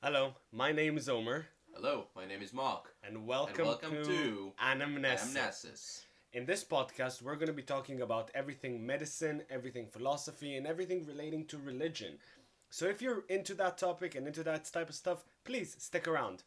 Hello, my name is Omer, Hello, my name is Mark, and and welcome welcome to to Anamnesis. Anamnesis. In this podcast, we're going to be talking about everything medicine, everything philosophy, and everything relating to religion. So if you're into that topic and into that type of stuff, please stick around.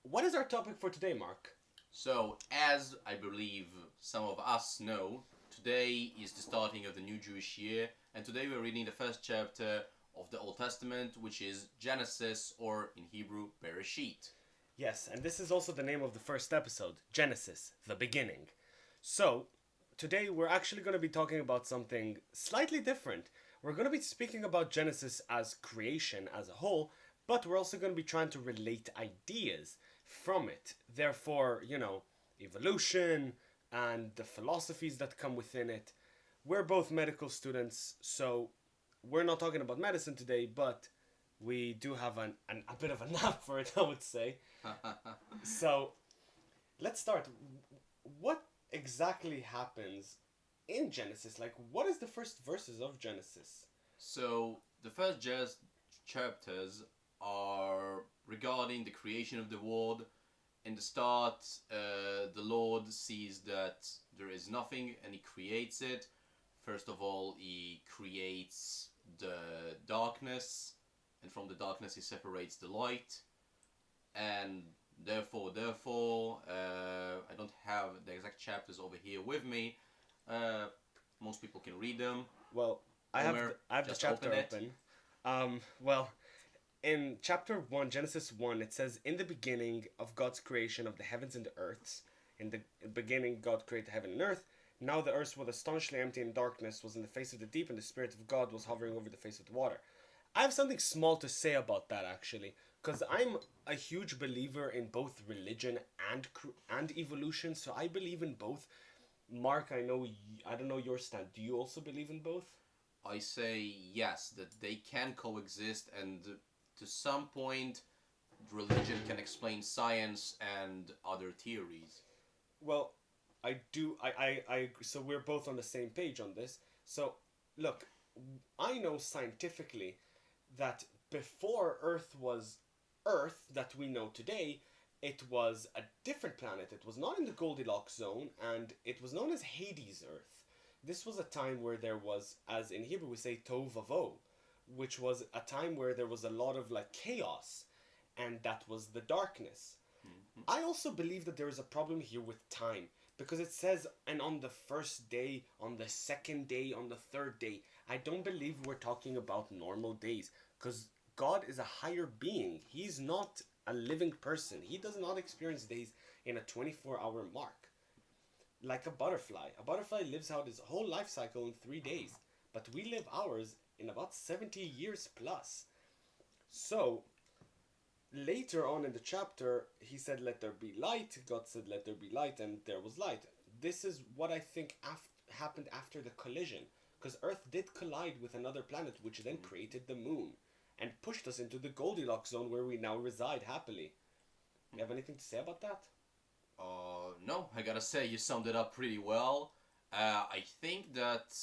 What is our topic for today, Mark? So, as I believe some of us know, today is the starting of the new Jewish year, and today we're reading the first chapter of the Old Testament, which is Genesis, or in Hebrew, Bereshit. Yes, and this is also the name of the first episode Genesis, the beginning. So, today we're actually going to be talking about something slightly different. We're going to be speaking about Genesis as creation as a whole, but we're also going to be trying to relate ideas from it. Therefore, evolution and the philosophies that come within it. We're both medical students, so we're not talking about medicine today, but we do have a bit of a knack for it, I would say. So let's start. What exactly happens in Genesis? Like, what is the first verses of Genesis? So, the first just chapters are regarding the creation of the world. In the start, the Lord sees that there is nothing and he creates it. First of all, he creates the darkness, and from the darkness, he separates the light. And I don't have the exact chapters over here with me. Uh, Most people can read them. Well, Homer, I have the just chapter open it. open. Well, in chapter 1, Genesis 1, it says, "In the beginning of God's creation of the heavens and the earths, in the beginning God created heaven and earth. Now the earth was astonishingly empty and darkness was in the face of the deep, and the Spirit of God was hovering over the face of the water." I have something small to say about that actually, because I'm a huge believer in both religion and evolution. So I believe in both. Mark, I don't know your stand. Do you also believe in both? I say yes, that they can coexist, and to some point, religion can explain science and other theories. Well, I do. I. So we're both on the same page on this. So, look, I know scientifically that before Earth was Earth that we know today, it was a different planet. It was not in the Goldilocks zone, and it was known as Hades Earth. This was a time where there was, as in Hebrew we say, tohu vavohu, which was a time where there was a lot of like chaos, and that was the darkness. Mhm. I also believe that there is a problem here with time because it says, and on the first day, on the second day, on the third day. I don't believe we're talking about normal days because God is a higher being. He's not a living person. He does not experience days in a 24-hour mark. Like a butterfly. A butterfly lives out his whole life cycle in 3 days, but we live ours in about 70 years plus. So, later on in the chapter, he said, "Let there be light." God said, "Let there be light," and there was light. This is what I think happened after the collision, because Earth did collide with another planet, which then created the moon and pushed us into the Goldilocks zone where we now reside happily. You have anything to say about that? No, I gotta say, you summed it up pretty well. I think that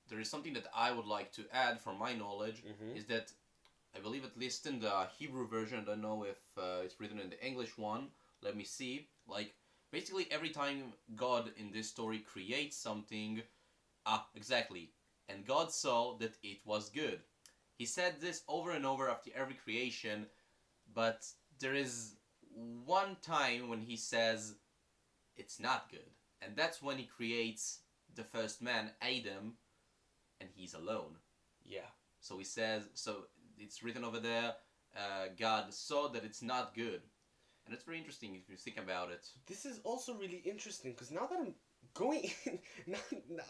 there is something that I would like to add from my knowledge Mm-hmm. is that I believe, at least in the Hebrew version, I don't know if it's written in the English one. Let me see. Like, basically, every time God in this story creates something, exactly. And God saw that it was good. He said this over and over after every creation, but there is one time when he says it's not good. And that's when he creates the first man, Adam, and he's alone. Yeah. So he says, so it's written over there, God saw that it's not good. And it's very interesting if you think about it. This is also really interesting because now that I'm going in, now,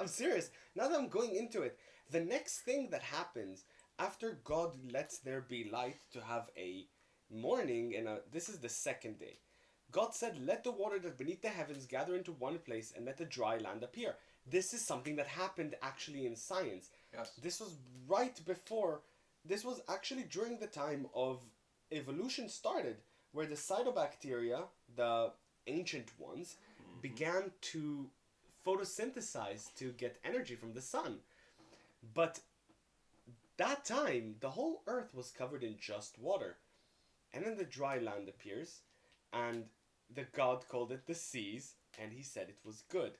I'm serious. Now that I'm going into it, the next thing that happens after God lets there be light to have a morning, and this is the second day. God said, "Let the water that beneath the heavens gather into one place, and let the dry land appear." This is something that happened actually in science. Yes. This was right before. This was actually during the time of evolution started, where the cyanobacteria, the ancient ones, Mm-hmm. began to photosynthesize to get energy from the sun. But that time, the whole earth was covered in just water. and then the dry land appears, and the god called it the seas, and he said it was good.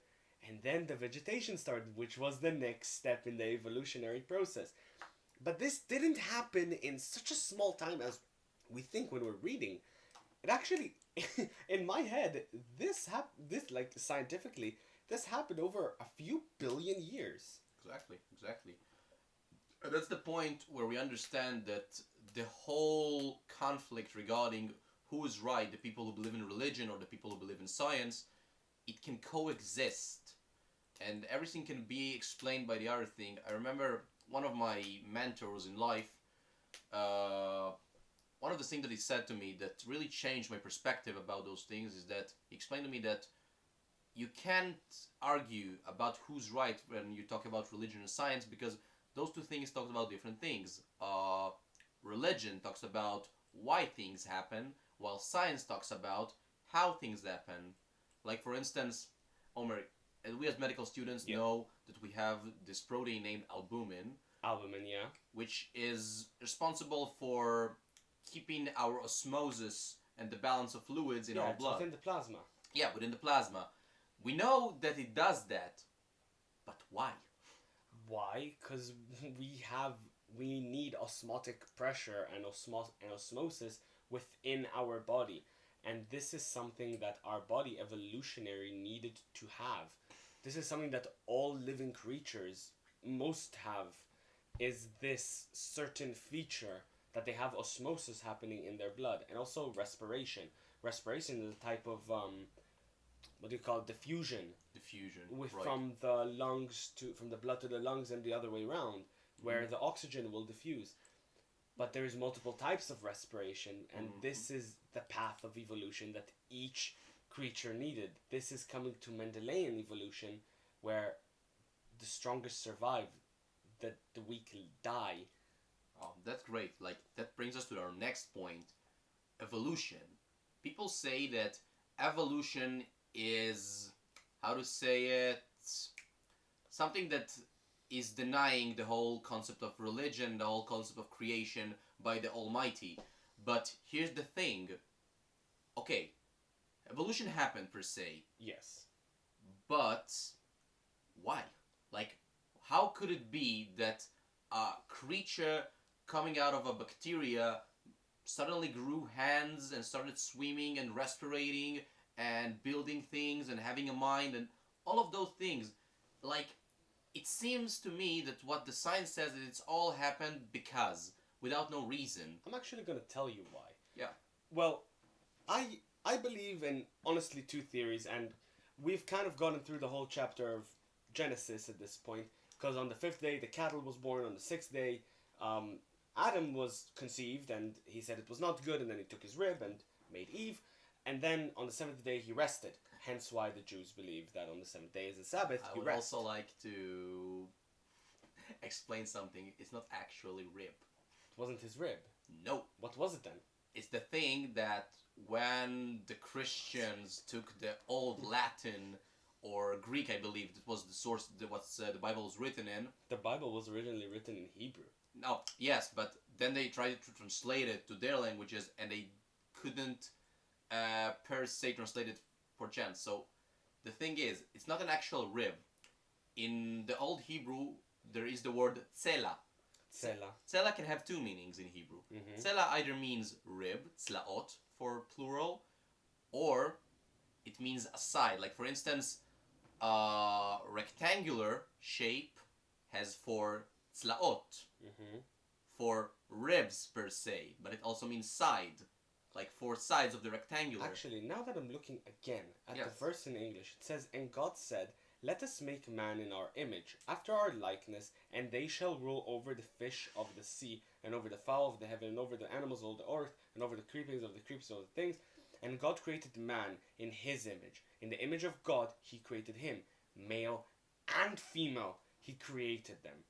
And then the vegetation started, which was the next step in the evolutionary process. But this didn't happen in such a small time as we think when we're reading. It actually, in my head, this like scientifically, this happened over a few billion years. Exactly, exactly. And that's the point where we understand that the whole conflict regarding who is right, the people who believe in religion or the people who believe in science, it can coexist and everything can be explained by the other thing. I remember one of my mentors in life, uh, one of the things that he said to me that really changed my perspective about those things is that he explained to me that you can't argue about who's right when you talk about religion and science because those two things talk about different things. Religion talks about why things happen, while science talks about how things happen. Like for instance, Omer, we as medical students Yeah. know that we have this protein named albumin, Albumin, yeah. which is responsible for keeping our osmosis and the balance of fluids in Yeah, our it's blood. within the plasma. Yeah, within the plasma. We know that it does that, but why? Why? Because we need osmotic pressure and osmosis within our body, and this is something that our body evolutionary needed to have. This is something that all living creatures most have, is this certain feature that they have osmosis happening in their blood, and also respiration. Respiration is a type of what do you call it, diffusion, Diffusion. with Right. from the blood to the lungs and the other way around, where the oxygen will diffuse. But there is multiple types of respiration, and this is the path of evolution that each creature needed. This is coming to Mendelian evolution, where the strongest survive, the weak die. Oh, that's great. Like that brings us to our next point, evolution. People say that evolution is how to say it something that is denying the whole concept of religion, the whole concept of creation by the Almighty. But here's the thing. Okay, evolution happened per se, Yes. but why? Like, how could it be that a creature coming out of a bacteria suddenly grew hands and started swimming and respirating and building things and having a mind and all of those things? Like, it seems to me that what the science says is it's all happened because, without no reason. I'm actually going to tell you why. Yeah. Well, I believe in honestly two theories, and we've kind of gotten through the whole chapter of Genesis at this point, because on the fifth day the cattle was born. On the sixth day, Adam was conceived, and he said it was not good, and then he took his rib and made Eve, and then on the seventh day he rested. Hence why the Jews believe that on the seventh day is the Sabbath. I you would rest. also like to explain something. It's not actually rib. It wasn't his rib. No. What was it then? It's the thing that when the Christians took the old Latin or Greek, I believe, that was the source that the Bible was written in. The Bible was originally written in Hebrew. No, yes, but then they tried to translate it to their languages and they couldn't per se translate it for chance. So the thing is, it's not an actual rib. In the old Hebrew, there is the word tsela. Tsela. Tsela can have two meanings in Hebrew. Mhm. Tsela either means rib, tslaot for plural, or it means a side. Like for instance, a rectangular shape has four tslaot, Mhm. for ribs per se, but it also means side, like four sides of the rectangular. Actually, now that I'm looking again at the Yes. verse in English, it says, "And God said, let us make man in our image, after our likeness, and they shall rule over the fish of the sea, and over the fowl of the heaven, and over the animals of the earth, and over the creepings of the creeps of the things. And God created man in his image. In the image of God, he created him. Male and female, he created them."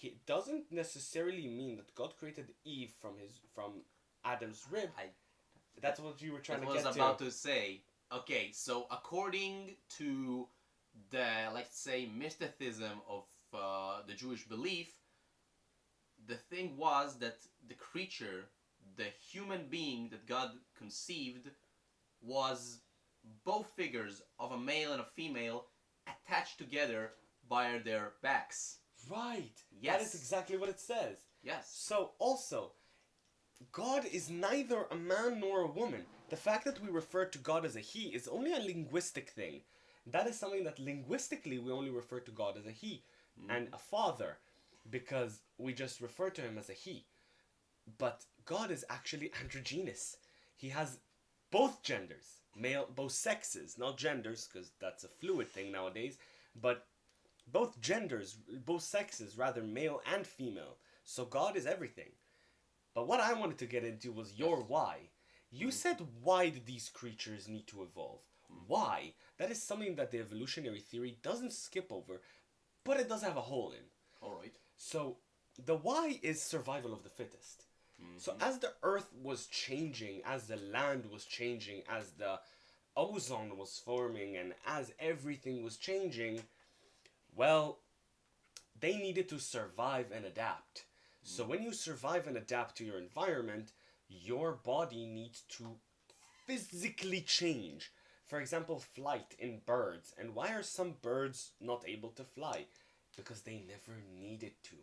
It doesn't necessarily mean that God created Eve from Adam's rib. That's what you were trying I to was get about to. to say. Okay, so according to the, let's say, mysticism of the Jewish belief, the thing was that the creature the human being that God conceived was both figures of a male and a female attached together by their backs. Right. Yes. That is exactly what it says. Yes. So also, God is neither a man nor a woman. The fact that we refer to God as a he is only a linguistic thing. That is something that linguistically we only refer to God as a he and a father because we just refer to him as a he. But God is actually androgynous. He has both genders, both sexes, not genders because that's a fluid thing nowadays, but both genders, both sexes, rather male and female. So God is everything. But what I wanted to get into was your why. You said, why did these creatures need to evolve? Why? That is something that the evolutionary theory doesn't skip over, but it does have a hole in. Alright. So, the why is survival of the fittest. So, as the earth was changing, as the land was changing, as the ozone was forming, and as everything was changing, well, they needed to survive and adapt. So when you survive and adapt to your environment, your body needs to physically change. For example, flight in birds. And why are some birds not able to fly? Because they never needed to.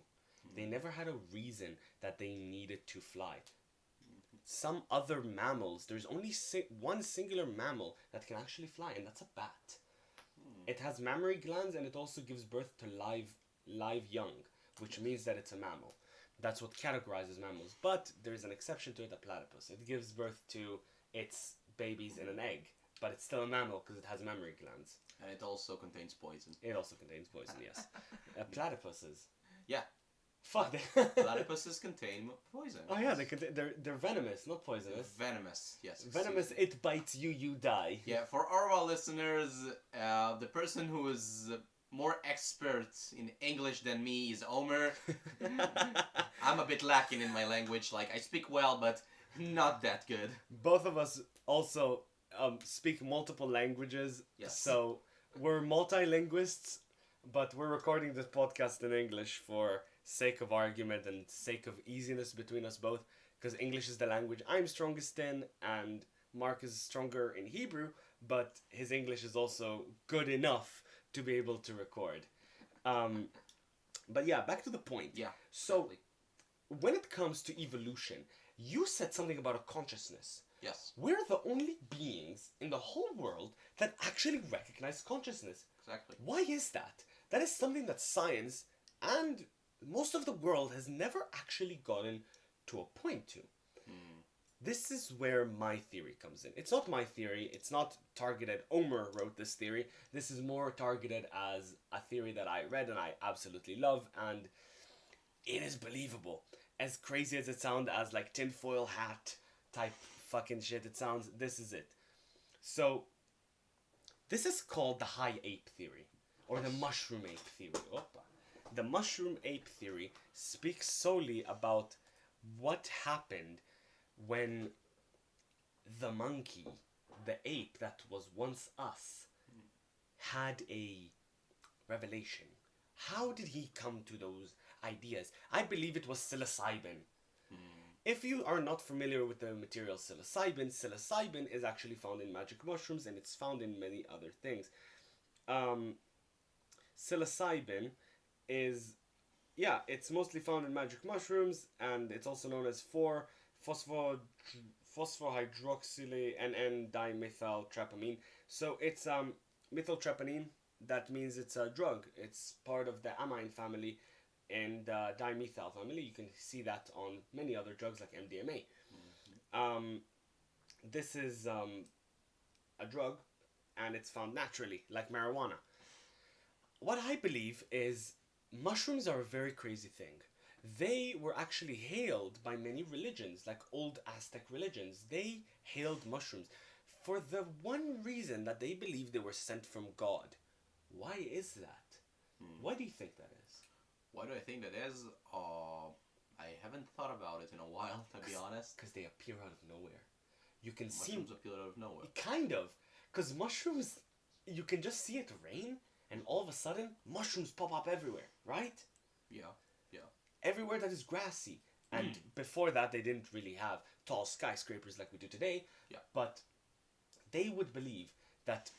They never had a reason that they needed to fly. Some other mammals, there's only one singular mammal that can actually fly, and that's a bat. It has mammary glands, and it also gives birth to live young, which means that it's a mammal. That's what categorizes mammals. But there's an exception to it, a platypus. It gives birth to its babies in an egg, but it's still a mammal because it has mammary glands. And it also contains poison. It also contains poison, yes. Platypuses. Yeah. Fuck. Platypuses contain poison. Oh yeah, they're venomous, not poisonous. Venomous, yes. Venomous, it bites you, you die. Yeah, for our listeners, the person who is more expert in English than me is Omer. I'm a bit lacking in my language. Like, I speak well, but not that good. Both of us also speak multiple languages. Yes. So we're multilinguists, but we're recording this podcast in English for sake of argument and sake of easiness between us both, because English is the language I'm strongest in, and Mark is stronger in Hebrew, but his English is also good enough to be able to record. But yeah, back to the point. Yeah. So, exactly. When it comes to evolution, you said something about a consciousness. Yes. We're the only beings in the whole world that actually recognize consciousness. Exactly. Why is that? That is something that science and most of the world has never actually gotten to a point to. This is where my theory comes in. It's not my theory. It's not targeted. Omer wrote this theory. This is more targeted as a theory that I read and I absolutely love, and it is believable. As crazy as it sounds, as like tinfoil hat type fucking shit it sounds, this is it. So, this is called the high ape theory, or the mushroom ape theory. Opa. The mushroom ape theory speaks solely about what happened when the monkey, the ape that was once us, had a revelation. How did he come to those ideas? I believe it was psilocybin. If you are not familiar with the material psilocybin is actually found in magic mushrooms, and it's found in many other things. Psilocybin is, yeah, it's mostly found in magic mushrooms, and it's also known as 4-phosphorhydroxylate and N-dimethyltryptamine. So it's methyltryptamine. That means it's a drug. It's part of the amine family and dimethyl family. You can see that on many other drugs like MDMA. This is a drug, and it's found naturally, like marijuana. What I believe is mushrooms are a very crazy thing. They were actually hailed by many religions, like old Aztec religions. They hailed mushrooms for the one reason that they believed they were sent from God. Why is that? Why do you think that is? Why do I think that is? I haven't thought about it in a while, to be honest. Because they appear out of nowhere. You can Mushrooms appear out of nowhere. Kind of. Because mushrooms, you can just see it rain, and all of a sudden, mushrooms pop up everywhere, right? Yeah. Everywhere that is grassy. And before that, they didn't really have tall skyscrapers like we do today. Yeah. But they would believe that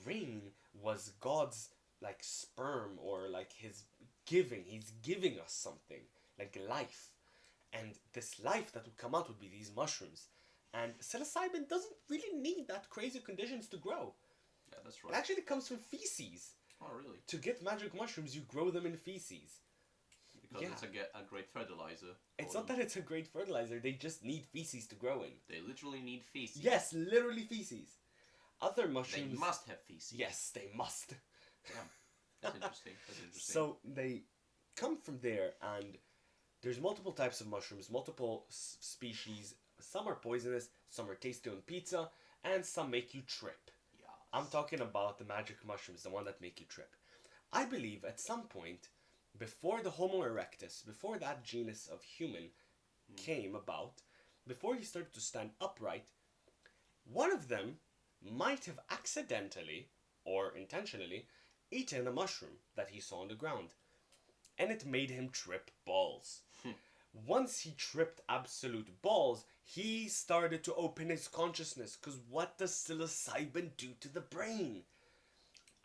rain was God's like sperm or like his giving. He's giving us something like life. And this life that would come out would be these mushrooms. And psilocybin doesn't really need that crazy conditions to grow. Yeah, that's It right. actually comes from feces. Oh, really? To get magic mushrooms, you grow them in feces. Because Yeah. it's a great fertilizer. It's for not them. that it's a great fertilizer, they just need feces to grow in. They literally need feces. Yes, literally feces. Other mushrooms. They must have feces. Yes, they must. Yeah. That's interesting. That's interesting. So they come from there, and there's multiple types of mushrooms, multiple species. Some are poisonous, some are tasty on pizza, and some make you trip. yeah. I'm talking about the magic mushrooms, the one that make you trip. I believe at some point, before the Homo erectus, before that genus of human came about, before he started to stand upright, one of them might have accidentally or intentionally eaten a mushroom that he saw on the ground. And it made him trip balls. Once he tripped absolute balls, he started to open his consciousness. Because what does psilocybin do to the brain?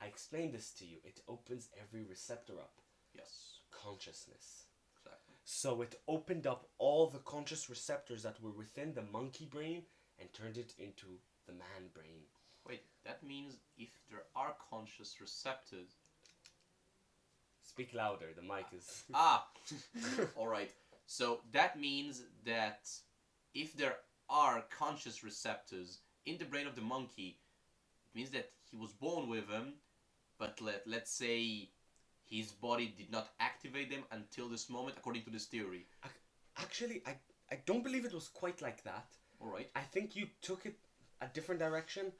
I explained this to you. It opens every receptor up. Yes. Consciousness. Exactly. So it opened up all the conscious receptors that were within the monkey brain and turned it into the man brain. Wait, that means if there are conscious receptors. Speak louder, the mic is... Alright. So that means that if there are conscious receptors in the brain of the monkey, it means that he was born with them, but let's say his body did not activate them until this moment, according to this theory. Actually, I don't believe it was quite like that. Alright. I think you took it a different direction.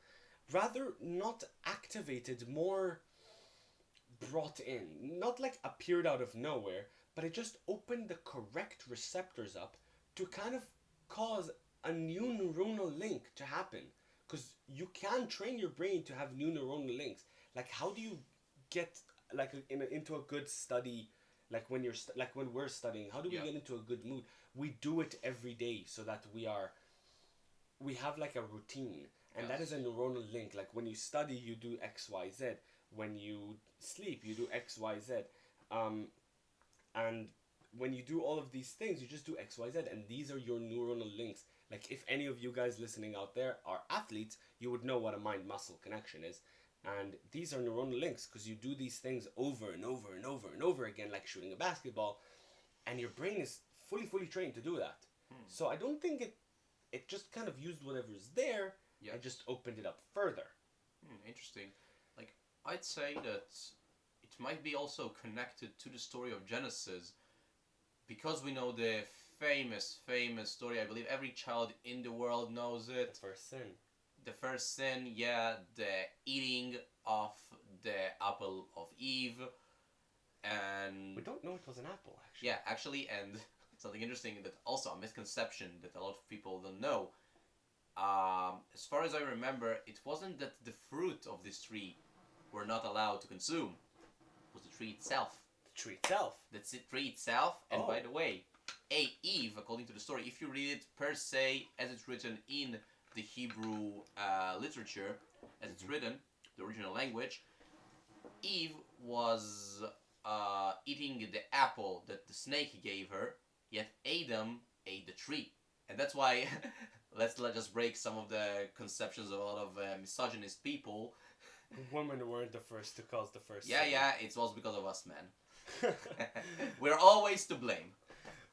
Rather, not activated, more brought in. Not like appeared out of nowhere, but it just opened the correct receptors up to kind of cause a new neuronal link to happen. Because you can train your brain to have new neuronal links. Like, how do you get like into a good study? Like when you're like when we're studying, how do we get into a good mood? We do it every day so that we have like a routine, and that is a neuronal link. Like when you study, you do X, Y, Z. When you sleep, you do X, Y, Z. And when you do all of these things, you just do X, Y, Z, and these are your neuronal links. Like if any of you guys listening out there are athletes, you would know what a mind-muscle connection is. And these are neuronal links because you do these things over and over and over and over again, like shooting a basketball, and your brain is fully trained to do that. So I don't think it just kind of used whatever's there and just opened it up further. Interesting. Like, I'd say that it might be also connected to the story of Genesis, because we know the famous story. I believe every child in the world knows it. The first sin. The first sin, the eating of the apple of Eve, and We don't know it was an apple, actually. yeah, actually, and something interesting that also a misconception that a lot of people don't know. As far as I remember, it wasn't that the fruit of this tree were not allowed to consume. It was the tree itself. The tree itself. That's the tree itself. And Oh. by the way, Eve, according to the story, if you read it per se as it's written in the Hebrew literature, as it's written, the original language, Eve was eating the apple that the snake gave her, yet Adam ate the tree. And that's why, let's just break some of the conceptions of a lot of misogynist people. Women weren't the first to cause the first sin. Yeah, it's also because of us, man. We're always to blame.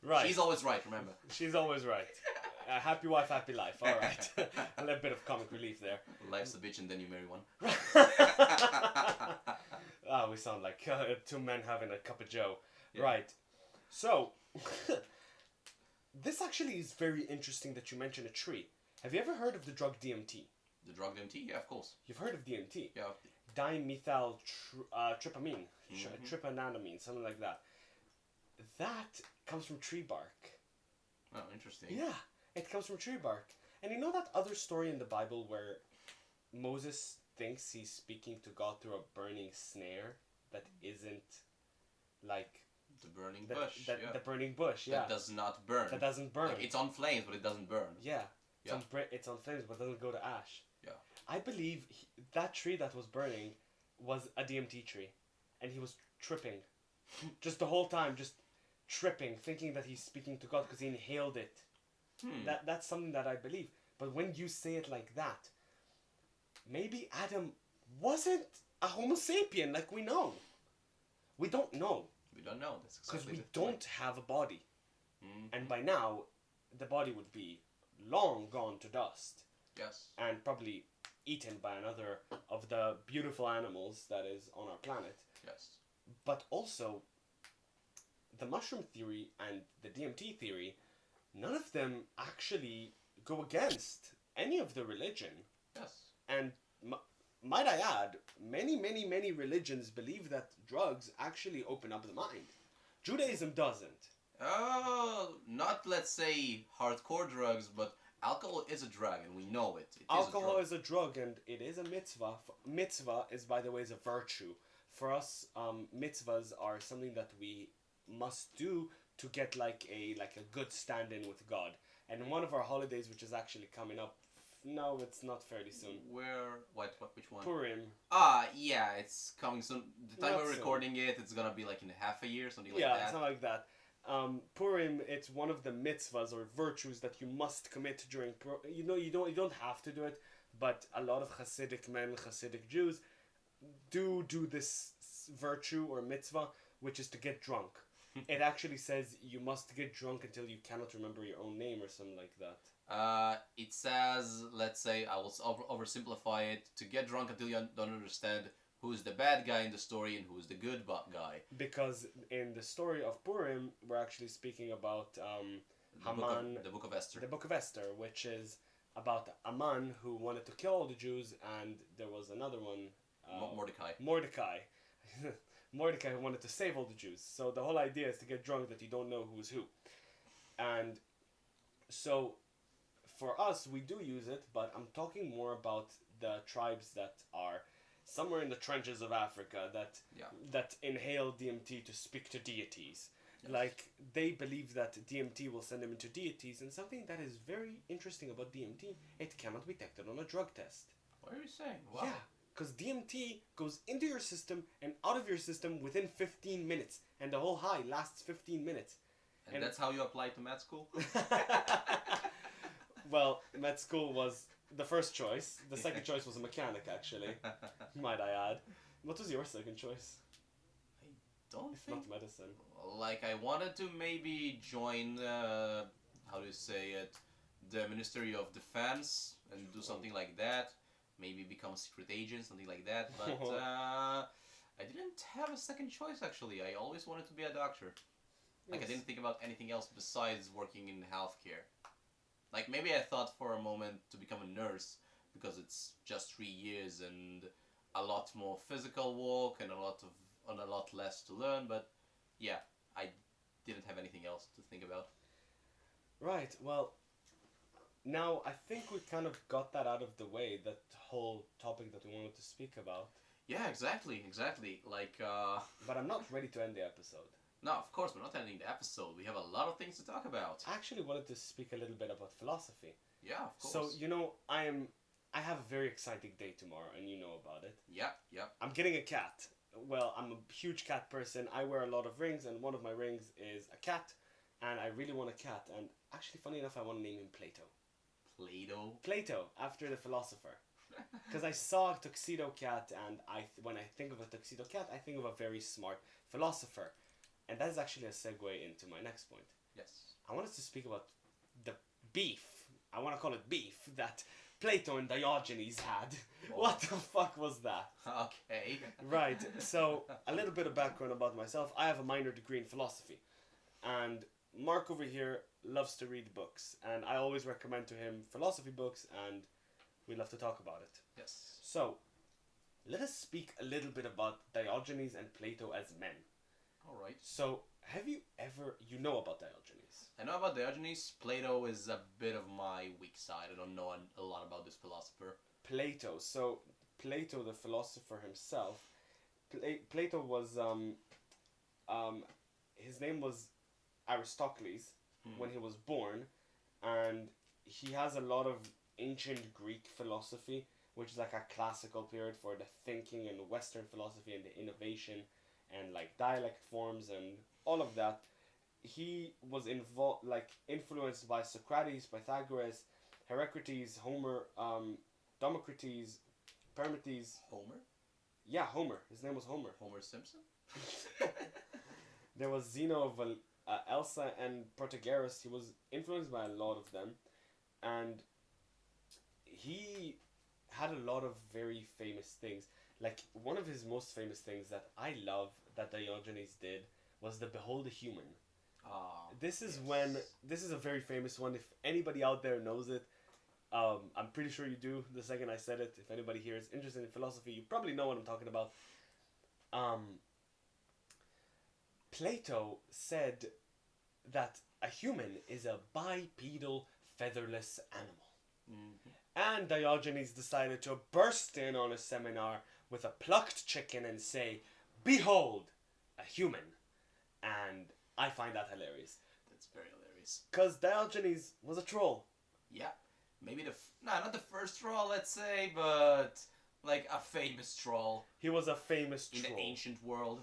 Right. She's always right, remember. She's always right. Happy wife, happy life. All right. A little bit of comic relief there. Life's a bitch and then you marry one. We sound like two men having a cup of joe. Yeah. Right. So, this actually is very interesting that you mention a tree. Have you ever heard of the drug DMT? The drug DMT? Yeah, of course. You've heard of DMT? Yeah. Dimethyl tryptamine, tryptanamine, something like that. That comes from tree bark. Oh, interesting. Yeah, it comes from tree bark. And you know that other story in the Bible where Moses thinks he's speaking to God through a burning snare that isn't like The burning bush. Yeah. The burning bush, yeah. That does not burn. That doesn't burn. Like, it's on flames, but it doesn't burn. Yeah. Yeah. It's on flames, but doesn't go to ash. Yeah. I believe that tree that was burning was a DMT tree. And he was tripping. Just the whole time, just tripping, thinking that he's speaking to God because he inhaled it. That's something that I believe. But when you say it like that, maybe Adam wasn't a Homo sapien like we know. We don't know. We don't know. That's Because exactly we the point. don't have a body. Mhm. And by now, the body would be long gone to dust. Yes. And probably eaten by another of the beautiful animals that is on our planet. Yes. But also, the mushroom theory and the DMT theory, none of them actually go against any of the religion. Yes. And might I add, many religions believe that drugs actually open up the mind. Judaism doesn't. Not, let's say, hardcore drugs, but alcohol is a drug, and we know it. Alcohol is a drug, and it is a mitzvah. Mitzvah is, by the way, is a virtue. For us, mitzvahs are something that we must do to get like a good stand-in with God. And one of our holidays, which is actually coming up, no, it's not fairly soon. Which one? Purim. Yeah, it's coming soon. The time Not we're soon. recording it, it's gonna be like in half a year, something like Yeah, that. something like that. Purim, it's one of the mitzvahs or virtues that you must commit during. You don't have to do it, but a lot of Hasidic men, Hasidic Jews, do this virtue or mitzvah, which is to get drunk. It actually says you must get drunk until you cannot remember your own name or something like that. It says, let's say, I will oversimplify it, to get drunk until you don't understand who's the bad guy in the story and who's the good guy. Because in the story of Purim, we're actually speaking about Haman, The Book of Esther. the Book of Esther, which is about Haman who wanted to kill all the Jews, and there was another one, Mordecai. Mordecai who wanted to save all the Jews. So the whole idea is to get drunk that you don't know who's who. And so for us, we do use it, but I'm talking more about the tribes that are somewhere in the trenches of Africa that inhale DMT to speak to deities. Yes. Like, they believe that DMT will send them into deities, and something that is very interesting about DMT, it cannot be detected on a drug test. What are you saying? Wow. Yeah, because DMT goes into your system and out of your system within 15 minutes, and the whole high lasts 15 minutes. And that's how you apply to med school? Well, med school was the first choice. The second choice was a mechanic, actually. Might I add. What was your second choice? Don't If think... not medicine. Like, I wanted to maybe join, how do you say it, the Ministry of Defense and do something like that. Maybe become a secret agent, something like that. But I didn't have a second choice, actually. I always wanted to be a doctor. Like, Yes. I didn't think about anything else besides working in healthcare. Like, maybe I thought for a moment to become a nurse, because it's just 3 years and a lot more physical work and a lot less to learn, but yeah, I didn't have anything else to think about. Right, well, now I think we kind of got that out of the way, that whole topic that we wanted to speak about. Yeah, exactly. Like, But I'm not ready to end the episode. no, of course, we're not ending the episode. We have a lot of things to talk about. I actually wanted to speak a little bit about philosophy. Yeah, of course. So, I have a very exciting day tomorrow, and you know about it. Yeah. I'm getting a cat. Well, I'm a huge cat person. I wear a lot of rings, and one of my rings is a cat, and I really want a cat. And actually, funny enough, I want to name him Plato. Plato, after the philosopher. Because I saw a tuxedo cat, and when I think of a tuxedo cat, I think of a very smart philosopher. And that is actually a segue into my next point. Yes. I wanted to speak about the beef. I want to call it beef that Plato and Diogenes had. Oh. What the fuck was that? Okay. Right, so a little bit of background about myself. I have a minor degree in philosophy. And Mark over here loves to read books. And I always recommend to him philosophy books, and we love to talk about it. Yes. So, let us speak a little bit about Diogenes and Plato as men. Alright. So, have you ever... You know about Diogenes. I know about Diogenes. Plato is a bit of my weak side. I don't know a lot about this philosopher. Plato. So, Plato, the philosopher himself, Plato was his name was Aristocles when he was born, and he has a lot of ancient Greek philosophy, which is like a classical period for the thinking and Western philosophy and the innovation and like dialect forms and all of that. He was involved, like influenced by Socrates, Pythagoras, Heraclitus, Homer, Democritus, Pericles. Homer? Yeah, Homer. His name was Homer. Homer Simpson? There was Zeno of Elsa and Protagoras. He was influenced by a lot of them, and he had a lot of very famous things. Like one of his most famous things that I love that Diogenes did was the Behold a Human. Ah. This is yes. when this is a very famous one. If anybody out there knows it, I'm pretty sure you do. The second I said it, if anybody here is interested in philosophy, you probably know what I'm talking about. Plato said that a human is a bipedal, featherless animal. Mm-hmm. And Diogenes decided to burst in on a seminar with a plucked chicken and say, "Behold, a human." And I find that hilarious. That's very hilarious. Because Diogenes was a troll. Yeah. Maybe not the first troll, let's say, but like a famous troll. He was a famous troll. In the ancient world.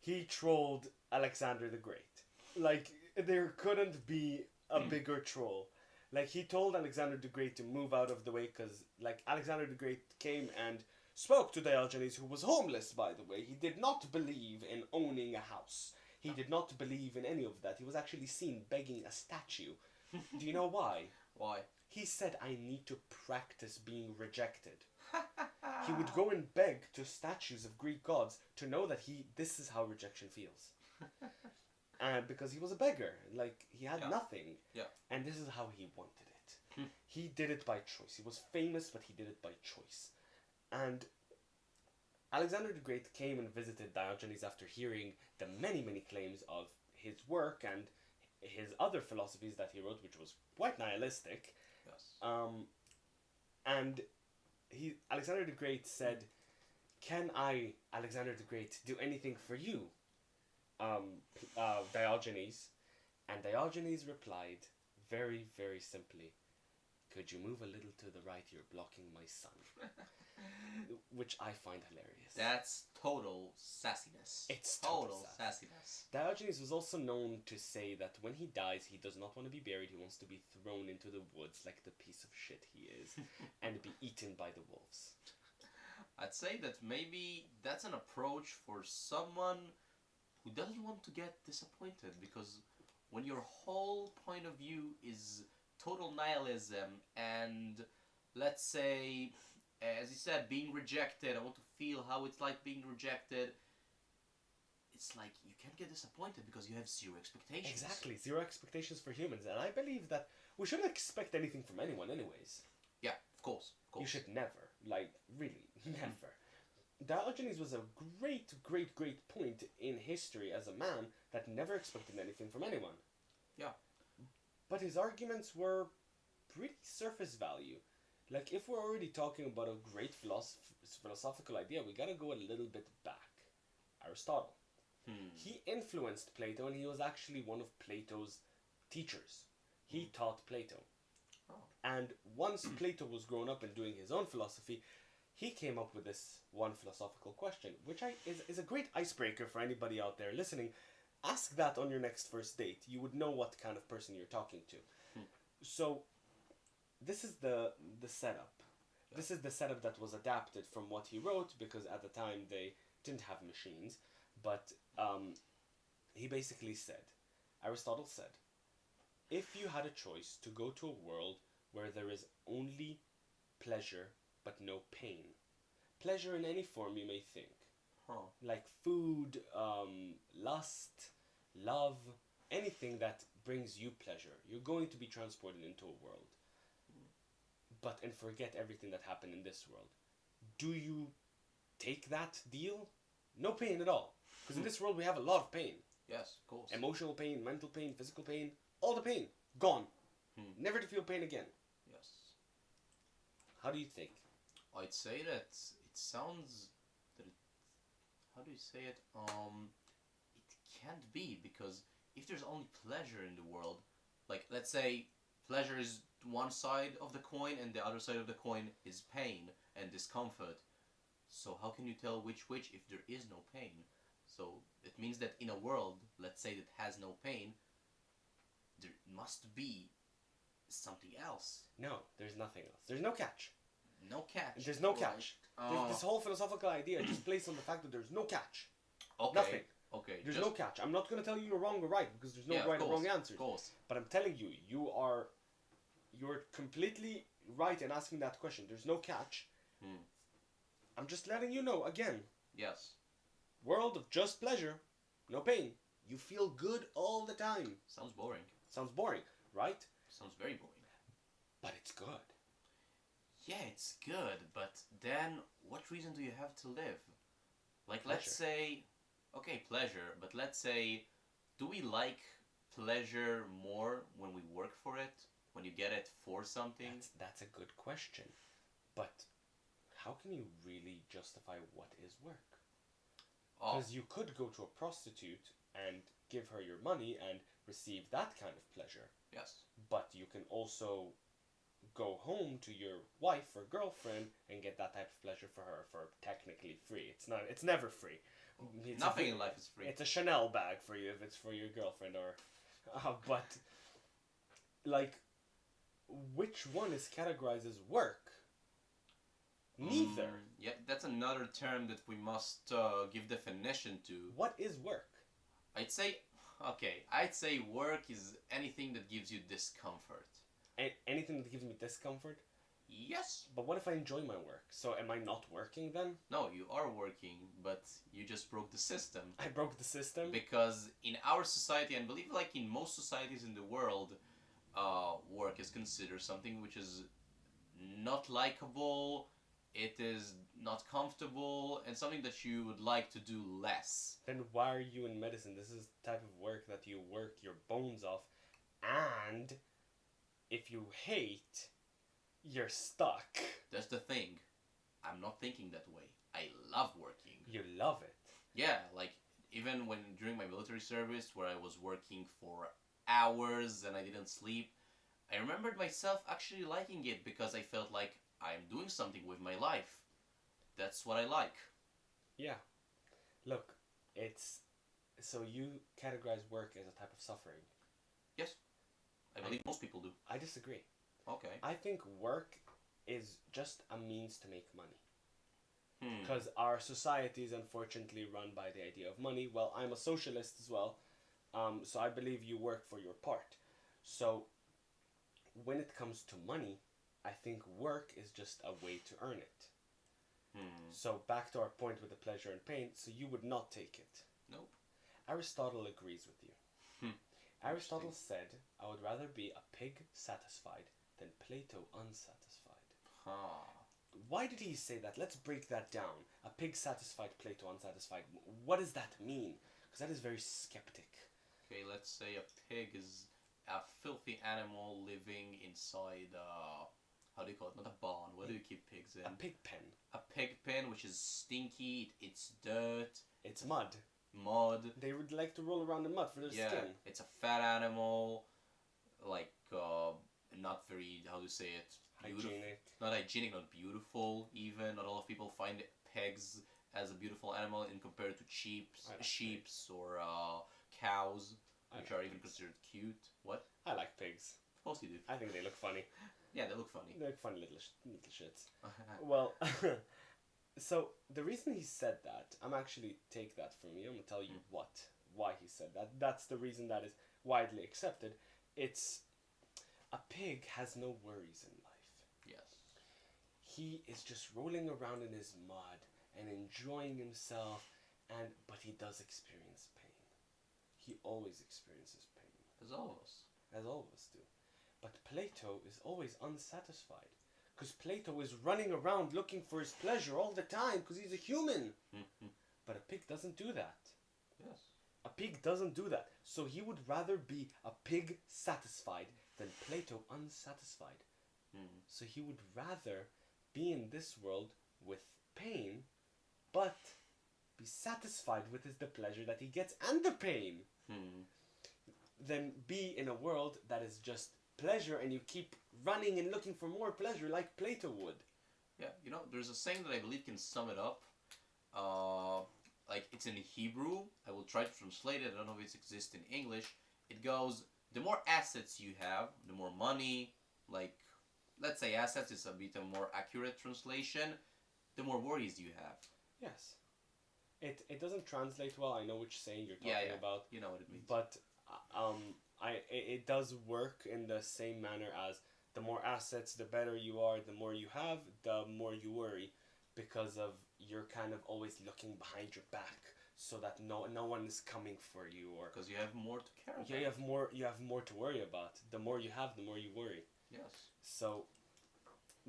He trolled Alexander the Great. Like, there couldn't be a bigger troll. Like, he told Alexander the Great to move out of the way because, like, Alexander the Great came and spoke to Diogenes, who was homeless, by the way. He did not believe in owning a house. He did not believe in any of that. He was actually seen begging a statue. Do you know why? Why? He said, "I need to practice being rejected." He would go and beg to statues of Greek gods to know that this is how rejection feels. And because he was a beggar, like he had nothing. Yeah. And this is how he wanted it. He did it by choice. He was famous, but he did it by choice. And Alexander the Great came and visited Diogenes after hearing the many, many claims of his work and his other philosophies that he wrote, which was quite nihilistic. Yes. And Alexander the Great said, "Can I, Alexander the Great, do anything for you, Diogenes?" And Diogenes replied very, very simply, "Could you move a little to the right? You're blocking my sun." Which I find hilarious. That's total sassiness. It's total sassiness. Diogenes was also known to say that when he dies, he does not want to be buried. He wants to be thrown into the woods like the piece of shit he is and be eaten by the wolves. I'd say that maybe that's an approach for someone who doesn't want to get disappointed, because when your whole point of view is total nihilism and, let's say, as you said, being rejected, I want to feel how it's like being rejected, it's like you can't get disappointed because you have zero expectations. Exactly, zero expectations for humans, and I believe that we shouldn't expect anything from anyone anyways. Yeah, of course. You should never, like, really, never. Diogenes was a great, great, great point in history as a man that never expected anything from anyone. Yeah. But his arguments were pretty surface value. Like, if we're already talking about a great philosophical idea, we gotta go a little bit back. Aristotle. He influenced Plato, and he was actually one of Plato's teachers. He taught Plato. Oh. And once Plato was grown up and doing his own philosophy, he came up with this one philosophical question, which is a great icebreaker for anybody out there listening. Ask that on your next first date. You would know what kind of person you're talking to. So, this is the setup. Yeah. This is the setup that was adapted from what he wrote, because at the time they didn't have machines. But he basically said, Aristotle said, if you had a choice to go to a world where there is only pleasure but no pain, pleasure in any form you may think, like food, lust, love, anything that brings you pleasure, you're going to be transported into a world, and forget everything that happened in this world. Do you take that deal? No pain at all. Because in this world we have a lot of pain. Yes, of course. Emotional pain, mental pain, physical pain, all the pain. Gone. Never to feel pain again. Yes. How do you think? I'd say that it sounds that it, how do you say it? It can't be, because if there's only pleasure in the world, like let's say pleasure is one side of the coin and the other side of the coin is pain and discomfort. So how can you tell which if there is no pain? So it means that in a world, let's say, that has no pain, there must be something else. No, there's nothing else. There's no catch. No catch. There's no Right. catch. This whole philosophical idea just plays on the fact that there's no catch. Okay. Nothing. Okay. There's no catch. I'm not going to tell you you're wrong or right, because there's no right or wrong answers. Of course. But I'm telling you, you're completely right in asking that question. There's no catch. I'm just letting you know again. Yes. World of just pleasure, no pain. You feel good all the time. Sounds boring. Sounds boring, right? Sounds very boring. But it's good. Yeah, it's good, but then what reason do you have to live? Like, Pleasure. let's say, okay, pleasure, but let's say, do we like pleasure more when we work for it? When you get it for something? That's a good question. But how can you really justify what is work? Oh, Because you could go to a prostitute and give her your money and receive that kind of pleasure. yes. But you can also go home to your wife or girlfriend and get that type of pleasure for her for technically free. It's never free. Nothing in life is free. It's a Chanel bag for you if it's for your girlfriend or but like which one is categorized as work? Neither. Yeah, that's another term that we must give definition to. What is work? I'd say work is anything that gives you discomfort. Anything that gives me discomfort? Yes. But what if I enjoy my work? So am I not working then? No, you are working, but you just broke the system. I broke the system? Because in our society, and believe like in most societies in the world, work is considered something which is not likable, it is not comfortable, and something that you would like to do less. Then why are you in medicine? This is the type of work that you work your bones off, and if you hate, you're stuck. That's the thing. I'm not thinking that way. I love working. You love it. Yeah, like even when during my military service where I was working for hours and I didn't sleep, I remembered myself actually liking it because I felt like I'm doing something with my life. That's what I like. Yeah. Look, so you categorize work as a type of suffering. Yes. I believe most people do. I disagree. Okay. I think work is just a means to make money. Because our society is unfortunately run by the idea of money. Well, I'm a socialist as well, so I believe you work for your part. So when it comes to money, I think work is just a way to earn it. So back to our point with the pleasure and pain, so you would not take it. Nope. Aristotle agrees with you. Aristotle said, I would rather be a pig satisfied than Plato unsatisfied. Why did he say that? Let's break that down. A pig satisfied, Plato unsatisfied. What does that mean? Because that is very skeptic. Okay, let's say a pig is a filthy animal living inside, how do you call it? Not a barn. Where do you keep pigs in? A pig pen. A pig pen, which is stinky, it's dirt. It's mud. Mud. They would like to roll around in mud for their skin. It's a fat animal, like, not very, how to say it? Hygienic. Not hygienic, not beautiful even. Not a lot of people find pigs as a beautiful animal in compared to sheep or cows, which are even considered cute. What? I like pigs. Of course you do. I think they look funny. Yeah, they look funny. They look funny little shits. Well, so the reason he said that, I'm actually take that from you. I'm gonna tell you why he said that. That's the reason that is widely accepted. It's a pig has no worries in life. Yes. He is just rolling around in his mud and enjoying himself, but he does experience pain. He always experiences pain. As all of us. As all of us do. But Plato is always unsatisfied. Because Plato is running around looking for his pleasure all the time because he's a human. But a pig doesn't do that. Yes. A pig doesn't do that. So he would rather be a pig satisfied than Plato unsatisfied. So he would rather be in this world with pain, but be satisfied with is the pleasure that he gets and the pain, Hmm. than be in a world that is just pleasure and you keep running and looking for more pleasure like Plato would. Yeah, there's a saying that I believe can sum it up. Uh, like it's in Hebrew. I will try to translate it. I don't know if it exists in English. It goes: the more assets you have, the more money. Like, let's say assets is a bit a more accurate translation. The more worries you have. Yes. It doesn't translate well. I know which saying you're Yeah, talking yeah. about, You know what it means. but it does work in the same manner as the more assets, the better you are, the more you have, the more you worry, because of you're kind of always looking behind your back so that no one is coming for you, or Because you have more to care about. yeah, you have more to worry about. The more you have, the more you worry. Yes. So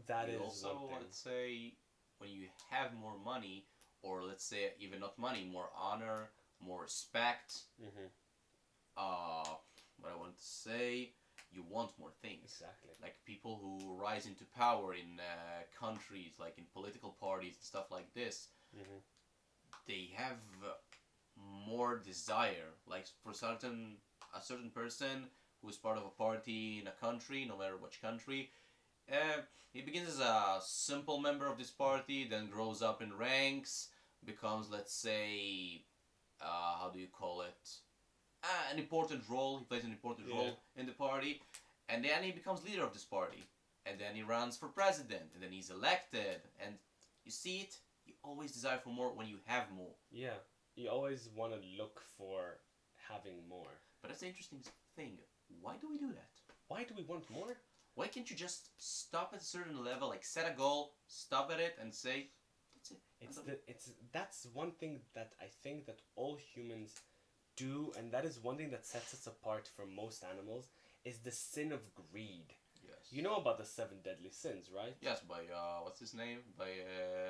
that You is also, one thing. let's say, when you have more money, or let's say even not money, more honor, more respect. Mm-hmm. What I want to say, you want more things. Exactly. Like people who rise into power in countries, like in political parties and stuff like this, Mm-hmm. they have more desire. Like for a certain person who is part of a party in a country, no matter which country, he begins as a simple member of this party, then grows up in ranks, becomes, let's say, how do you call it? An important role. He plays an important Yeah. role in the party, and then he becomes leader of this party, and then he runs for president, and then he's elected, and you see it. You always desire for more when you have more. Yeah, you always want to look for having more. But that's the interesting thing. Why do we do that? Why do we want more? Why can't you just stop at a certain level, like set a goal, stop at it, and say, that's it. That's one thing that I think that all humans do, and that is one thing that sets us apart from most animals, is the sin of greed. Yes. You know about the 7 deadly sins, right? Yes, by what's his name? By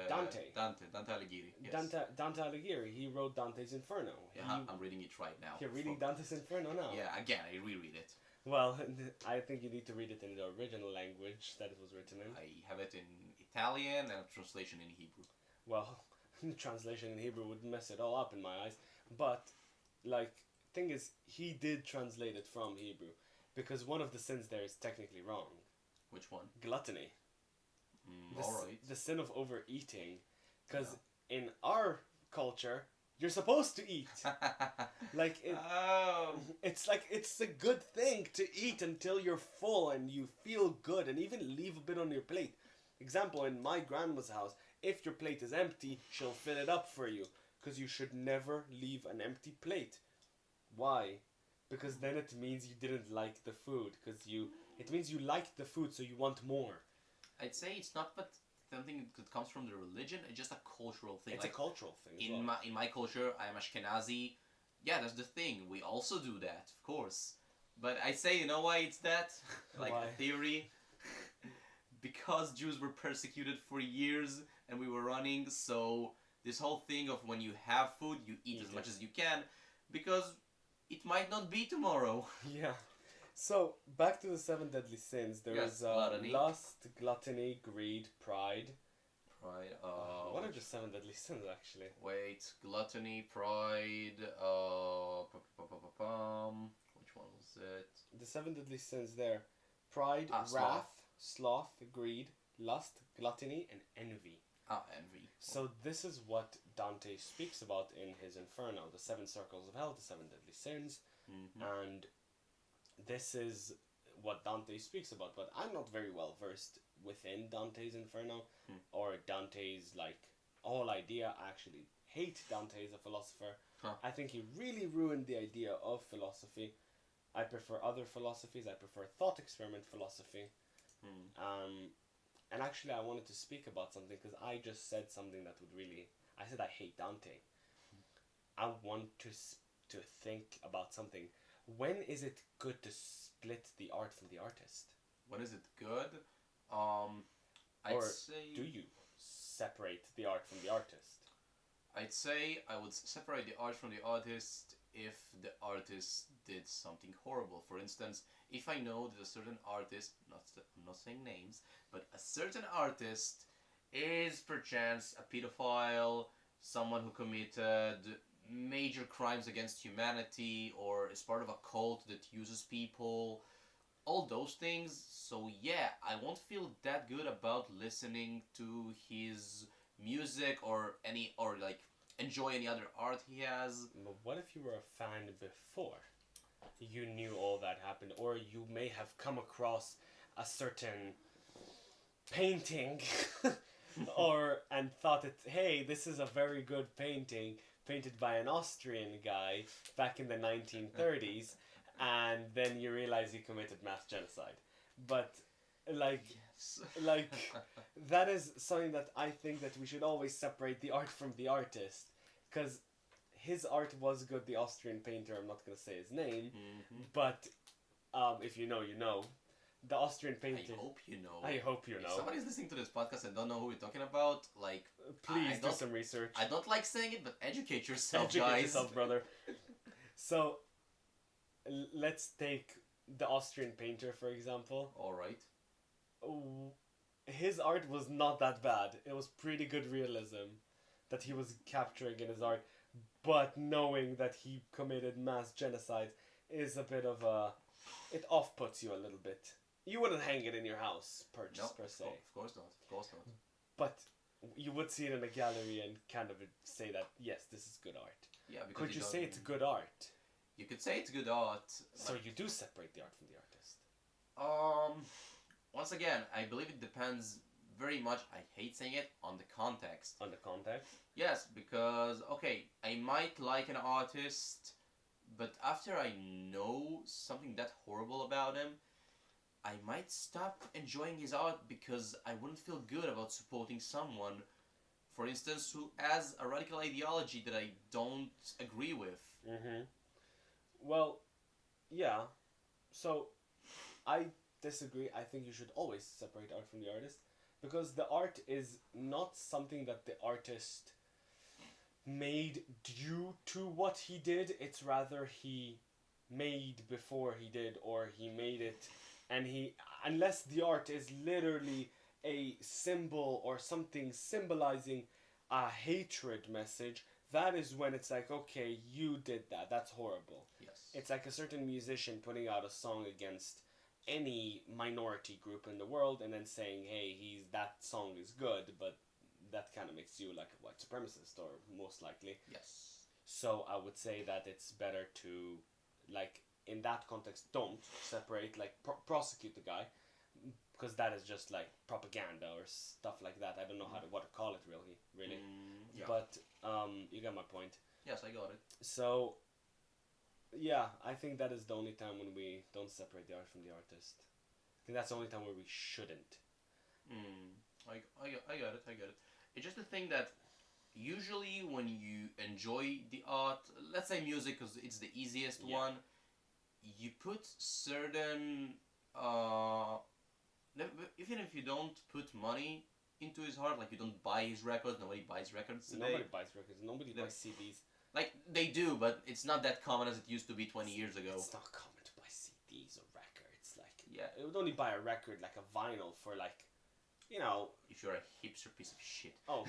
Dante. Dante Alighieri. Yes. Dante Alighieri, he wrote Dante's Inferno. Yeah, I'm reading it right now. You're reading Dante's Inferno now? Yeah, again, I reread it. Well, I think you need to read it in the original language that it was written in. I have it in Italian and a translation in Hebrew. Well, the translation in Hebrew would mess it all up in my eyes. But, like, thing is, he did translate it from Hebrew. Because one of the sins there is technically wrong. Which one? Gluttony. Alright. The sin of overeating. Because in our culture, you're supposed to eat. Like, it's like, it's a good thing to eat until you're full and you feel good and even leave a bit on your plate. Example, in my grandma's house, if your plate is empty, she'll fill it up for you. Because you should never leave an empty plate. Why? Because then it means you didn't like the food. It means you liked the food, so you want more. I'd say it's not but something that comes from the religion. It's just a cultural thing. It's like, a cultural thing. In my culture, I am Ashkenazi. Yeah, that's the thing. We also do that, of course. But I say, you know why it's that? Like why? a theory. Because Jews were persecuted for years and we were running, so this whole thing of when you have food, you eat as much as you can, because it might not be tomorrow. Yeah. So, back to the 7 deadly sins. There is gluttony. Lust, gluttony, greed, pride. Pride. What are the 7 deadly sins, actually? Wait, gluttony, pride. Which one was it? The 7 deadly sins there: pride, wrath, sloth. sloth, greed, lust, gluttony, and envy. Envy. So this is what Dante speaks about in his Inferno, the 7 circles of hell, the 7 deadly sins, and this is what Dante speaks about. But I'm not very well versed within Dante's Inferno or Dante's whole idea. I actually hate Dante as a philosopher. I think he really ruined the idea of philosophy. I prefer other philosophies. I prefer thought experiment philosophy. And actually, I wanted to speak about something because I just said something that would really... I said I hate Dante. I want to think about something. When is it good to split the art from the artist? When is it good? Or do you separate the art from the artist? I'd say I would separate the art from the artist if the artist did something horrible. For instance, if I know that a certain artist, I'm not saying names, but a certain artist is perchance a pedophile, someone who committed major crimes against humanity or is part of a cult that uses people, all those things. So yeah, I won't feel that good about listening to his music or like enjoy any other art he has. But what if you were a fan before you knew all that happened, or you may have come across a certain painting or and thought it, hey, this is a very good painting painted by an Austrian guy back in the 1930s, and then you realize he committed mass genocide. But like Yes. like that is something that I think that we should always separate the art from the artist, because his art was good. The Austrian painter, I'm not going to say his name, but if you know, you know. The Austrian painter. I hope you know. I hope you If know. somebody's listening to this podcast and don't know who we're talking about, like, Please I do don't- some research. I don't like saying it, but educate yourself, Educate guys. yourself, brother. So, let's take the Austrian painter, for example. All right. His art was not that bad. It was pretty good realism that he was capturing in his art, but knowing that he committed mass genocide is a bit of a... It off-puts you a little bit. You wouldn't hang it in your house, per se. Of course not. Of course not. But you would see it in a gallery and kind of say that, yes, this is good art. Yeah, because Could you don't- say it's good art? You could say it's good art. So but, you do separate the art from the artist. once again, I believe it depends very much. I hate saying it, on the context. On the context? Yes, because okay, I might like an artist, but after I know something that horrible about him, I might stop enjoying his art because I wouldn't feel good about supporting someone, for instance, who has a radical ideology that I don't agree with. Mm-hmm. Well, yeah. So, I disagree. I think you should always separate art from the artist, because the art is not something that the artist made due to what he did. It's rather he made before he did, or he made it, and he, unless the art is literally a symbol or something symbolizing a hatred message, that is when it's like, okay, you did that. That's horrible. Yes. It's like a certain musician putting out a song against any minority group in the world and then saying, hey, that song is good, but that kind of makes you like a white supremacist, or most likely. Yes. So I would say that it's better to, like, in that context, don't separate, like, prosecute the guy, because that is just like propaganda or stuff like that. I don't know what to call it really. Yeah. But you got my point. Yes, I got it. So, yeah, I think that is the only time when we don't separate the art from the artist. I think that's the only time where we shouldn't. I got it. It's just the thing that usually when you enjoy the art, let's say music, because it's the easiest Yeah. one, you put certain even if you don't put money into his art, like you don't buy his records, nobody buys records today. Nobody buys records. Nobody buys CDs. Like they do, but it's not that common as it used to be 20 years ago. It's not common to buy CDs or records. Like, Yeah. it would only buy a record, like a vinyl, for like, you know, If you're a hipster piece of shit. oh,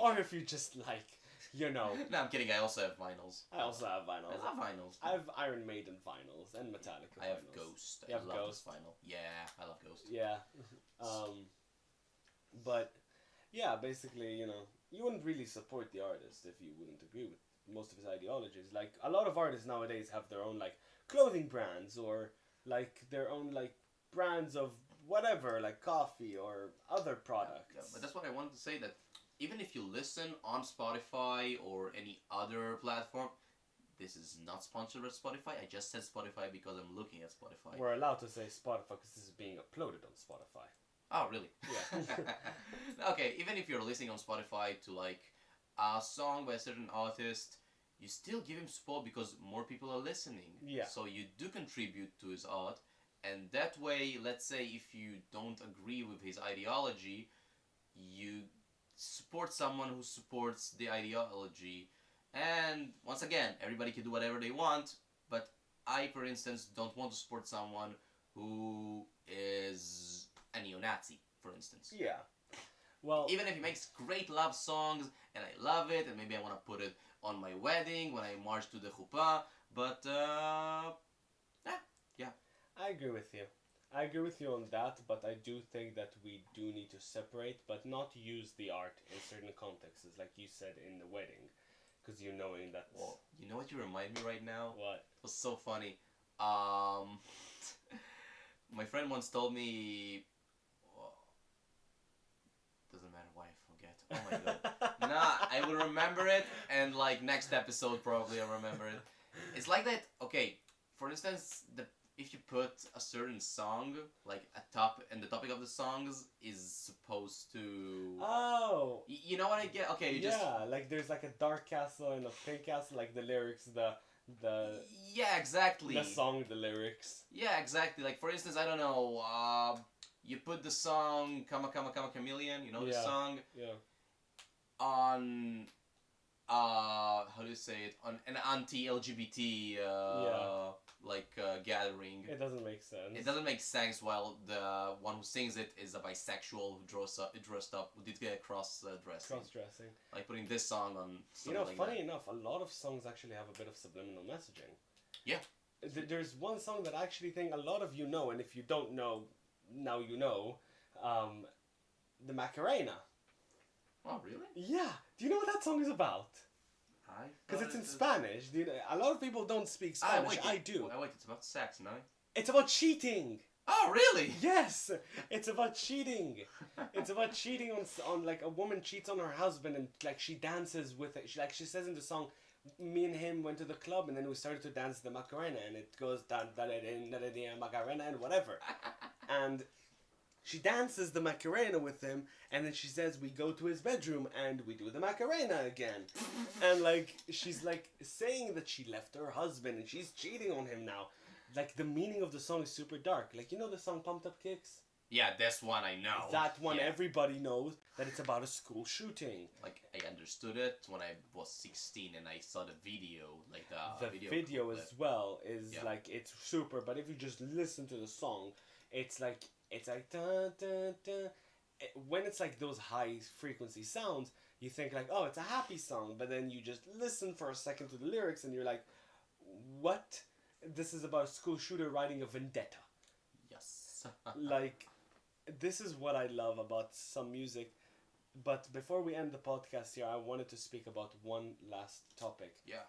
or if you just like, you know. No, I'm kidding. I also have vinyls. I also have I vinyls. love vinyls. I have Iron Maiden vinyls and Metallica vinyls. I have Ghost. You I have love Ghost? this vinyl. Yeah, I love Ghost. Yeah. But, yeah, basically, you know, you wouldn't really support the artist if you wouldn't agree with most of his ideologies. Like, a lot of artists nowadays have their own, like, clothing brands, or, like, their own, like, brands of whatever, like coffee or other products. Yeah, but that's what I wanted to say, that even if you listen on Spotify or any other platform, this is not sponsored by Spotify. I just said Spotify because I'm looking at Spotify. We're allowed to say Spotify because this is being uploaded on Spotify. Oh, really? Yeah. Okay, even if you're listening on Spotify to like a song by a certain artist, you still give him support because more people are listening. Yeah. So you do contribute to his art, and that way, let's say if you don't agree with his ideology, you support someone who supports the ideology. And once again, everybody can do whatever they want, but I, for instance, don't want to support someone who is a neo-Nazi, for instance. Yeah. Well, Even if he makes great love songs and I love it, and maybe I want to put it on my wedding when I march to the chuppah. But yeah. I agree with you. I agree with you on that, but I do think that we do need to separate, but not use the art in certain contexts, like you said in the wedding, because you knowing that. Well, you know what you remind me right now? What? It was so funny. My friend once told me. Oh, doesn't matter why I forget. Oh my god. Nah, I will remember it, and like next episode probably I'll remember it. It's like that. Okay, for instance, if you put a certain song like and the topic of the songs is supposed to. Oh. You know what I get? Okay, you just. Yeah, like there's like a dark castle and a pink castle, like the lyrics, the. Yeah, exactly. The song, the lyrics. Yeah, exactly. Like for instance, I don't know. You put the song "Kama Kama Kama Chameleon," you know the song. Yeah. On how do you say it, on an anti-LGBT gathering. It doesn't make sense. It doesn't make sense while the one who sings it is a bisexual who dressed up, who did get cross dressing. Like putting this song on. Funny enough, a lot of songs actually have a bit of subliminal messaging. Yeah. There's one song that I actually think a lot of you know, and if you don't know, now you know, the Macarena. Oh, really? Yeah. Do you know what that song is about? Because it's in Spanish. A lot of people don't speak Spanish. I do. Wait, it's about sex, no? It's about cheating. Oh, really? Yes, it's about cheating. It's about cheating on like a woman cheats on her husband and like she dances with it. She says in the song, me and him went to the club and then we started to dance the Macarena and it goes da da da da da Macarena and whatever. And she dances the Macarena with him, and then she says we go to his bedroom and we do the Macarena again. And like she's like saying that she left her husband and she's cheating on him now. Like the meaning of the song is super dark. Like you know the song Pumped Up Kicks? Yeah, this one I know. That one everybody knows that it's about a school shooting. Like I understood it when I was 16 and I saw the video, like the video as well is like it's super. But if you just listen to the song, it's like dun, dun, dun. When it's like those high frequency sounds, you think like, oh, it's a happy song. But then you just listen for a second to the lyrics and you're like, what? This is about a school shooter writing a vendetta. Yes. Like, this is what I love about some music. But before we end the podcast here, I wanted to speak about one last topic. Yeah.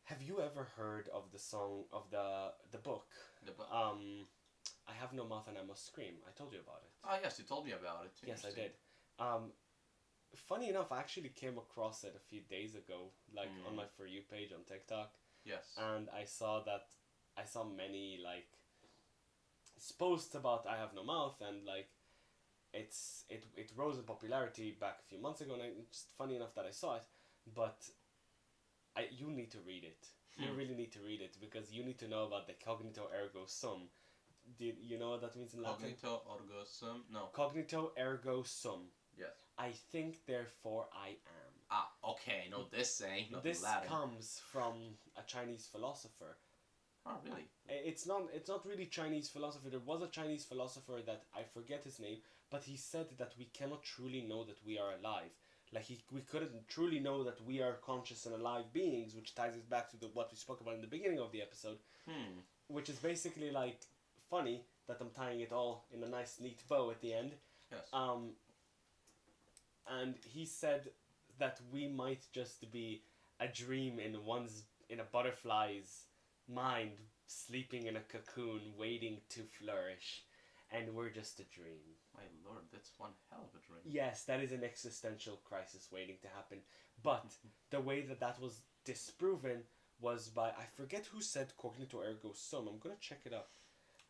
Have you ever heard of the song of the book? The book. I Have No Mouth and I Must Scream. I told you about it. Oh yes, you told me about it. Yes, I did. Funny enough, I actually came across it a few days ago, like on my For You page on TikTok. Yes. And I saw many like posts about I Have No Mouth, and like it rose in popularity back a few months ago, and it's funny enough that I saw it, but you need to read it. You really need to read it because you need to know about the cognito ergo sum. Did you know what that means in Latin? Cognito ergo sum? No. Cognito ergo sum. Yes. I think, therefore I am. Ah, okay. I know this saying. Not this Latin. comes from a Chinese philosopher. Oh, really? It's not really Chinese philosopher. There was a Chinese philosopher that I forget his name, but he said that we cannot truly know that we are alive. Like we couldn't truly know that we are conscious and alive beings, which ties us back to what we spoke about in the beginning of the episode. Which is basically like funny that I'm tying it all in a nice neat bow at the end. Yes. And he said that we might just be a dream in a butterfly's mind, sleeping in a cocoon, waiting to flourish, and we're just a dream. My lord, that's one hell of a dream. Yes, that is an existential crisis waiting to happen. But the way that was disproven was by, I forget who said cognito ergo sum. I'm gonna check it up.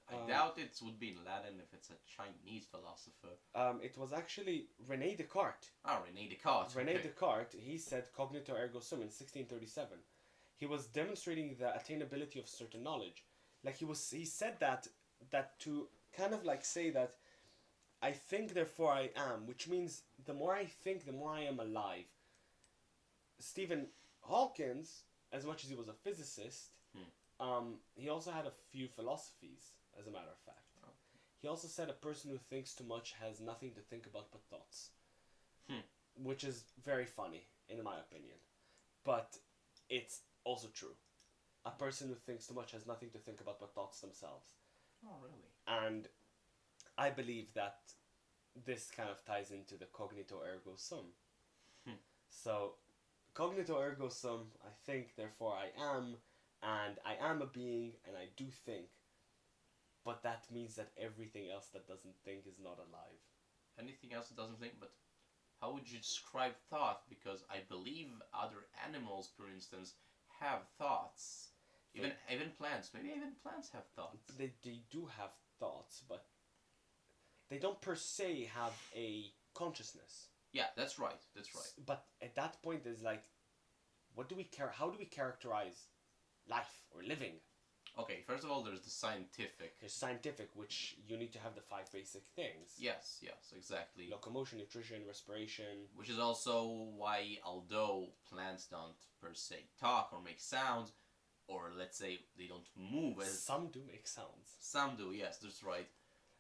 I doubt it would be in Latin if it's a Chinese philosopher. It was actually René Descartes. Ah, René Descartes. René Descartes, he said cognito ergo sum in 1637. He was demonstrating the attainability of certain knowledge. Like he said that to kind of like say that I think therefore I am, which means the more I think, the more I am alive. Stephen Hawkins, as much as he was a physicist, he also had a few philosophies, as a matter of fact. He also said a person who thinks too much has nothing to think about but thoughts. which is very funny, in my opinion. But it's also true. A person who thinks too much has nothing to think about but thoughts themselves. Oh, really? And I believe that this kind of ties into the cognito ergo sum. So, cognito ergo sum, I think, therefore I am, and I am a being, and I do think. But that means that everything else that doesn't think is not alive. Anything else that doesn't think? But how would you describe thought? Because I believe other animals, for instance, have thoughts. Even plants. Maybe even plants have thoughts. They do have thoughts, but they don't per se have a consciousness. Yeah, that's right. That's right. But at that point, is like, what do we care? How do we characterize life or living? Okay, first of all, there's the scientific. There's scientific, which you need to have the 5 basic things. Yes, exactly. Locomotion, nutrition, respiration. Which is also why, although plants don't per se talk or make sounds, or let's say they don't move as... Some do make sounds. Some do, yes, that's right.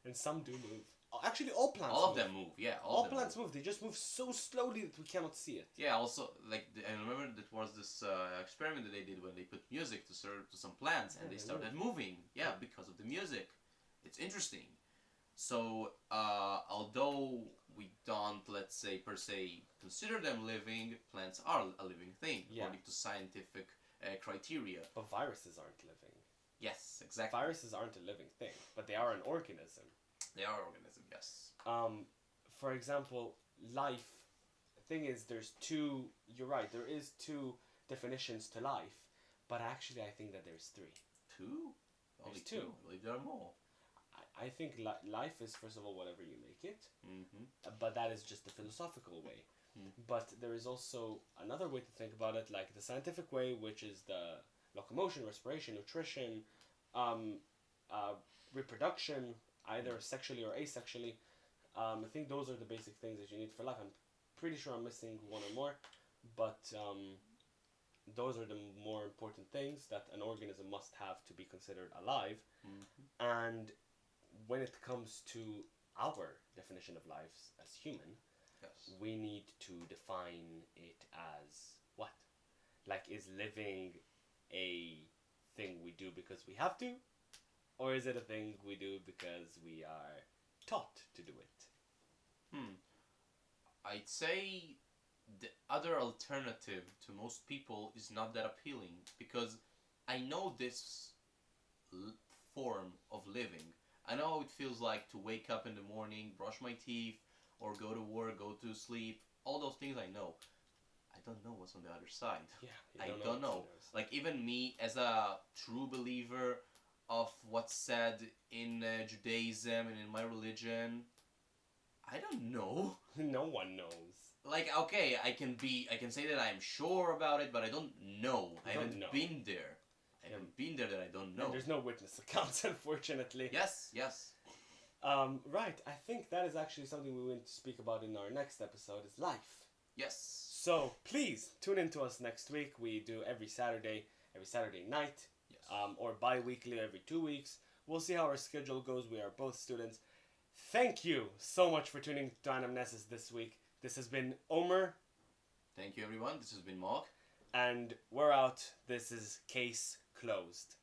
And some do move. Actually, all plants All move. of them move, yeah. All plants move. They just move so slowly that we cannot see it. Yeah, also, like, I remember that was this experiment that they did when they put music to some plants and they started moving. Yeah, because of the music. It's interesting. So, although we don't, let's say, per se, consider them living, plants are a living thing, according to scientific criteria. But viruses aren't living. Yes, exactly. Viruses aren't a living thing, but they are an organism. They are organism, yes. For example, life. The thing is, there's two. You're right. There is 2 definitions to life, but actually, I think that there's 3. 2? Only There's 2. I believe there are more. I think life is, first of all, whatever you make it. Mm-hmm. But that is just the philosophical way. But there is also another way to think about it, like the scientific way, which is the locomotion, respiration, nutrition, reproduction, either sexually or asexually. I think those are the basic things that you need for life. I'm pretty sure I'm missing one or more, but those are the more important things that an organism must have to be considered alive. And when it comes to our definition of life as human, we need to define it as what? Like, is living a thing we do because we have to? Or is it a thing we do because we are taught to do it? I'd say the other alternative to most people is not that appealing, because I know this form of living. I know how it feels like to wake up in the morning, brush my teeth, or go to work, go to sleep. All those things I know. I don't know what's on the other side. Yeah, I don't know. Like, even me, as a true believer of what's said in Judaism and in my religion, I don't know. No one knows. Like, okay, I can say that I'm sure about it, but I don't know. I haven't been there. I haven't been there that I don't know. And there's no witness accounts, unfortunately. Yes. Right, I think that is actually something we want to speak about in our next episode, is life. Yes. So, please, tune in to us next week. We do every Saturday night. Yes. Or bi-weekly every 2 weeks. We'll see how our schedule goes. We are both students. Thank you so much for tuning to Anamnesis this week. This has been Omer. Thank you, everyone. This has been Mark. And we're out. This is Case Closed.